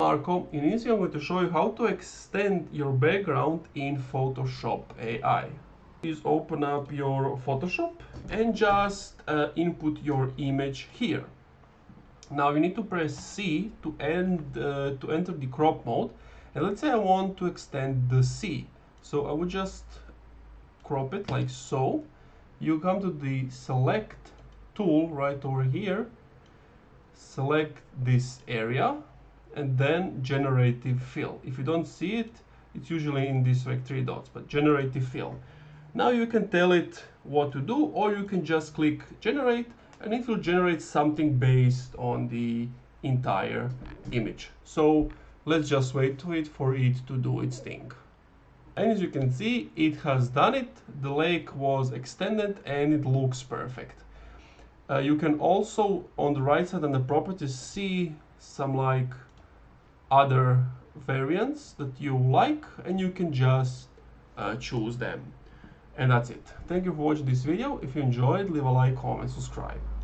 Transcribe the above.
Marko. In this video I'm going to show you how to extend your background in Photoshop AI. Please open up your Photoshop and just input your image here. Now you need to press C to enter the crop mode, and let's say I want to extend the C. So I would just crop it like so. You come to the select tool right over here, select this area, and then generative fill. If you don't see it, it's usually in this like 3 dots, but generative fill. Now you can tell it what to do, or you can just click generate and it will generate something based on the entire image. So let's just wait for it to do its thing. And as you can see, it has done it. The lake was extended and it looks perfect. You can also on the right side on the properties see some like other variants that you like, and you can just choose them. And that's it. Thank you for watching this video. If you enjoyed, leave a like, comment, subscribe.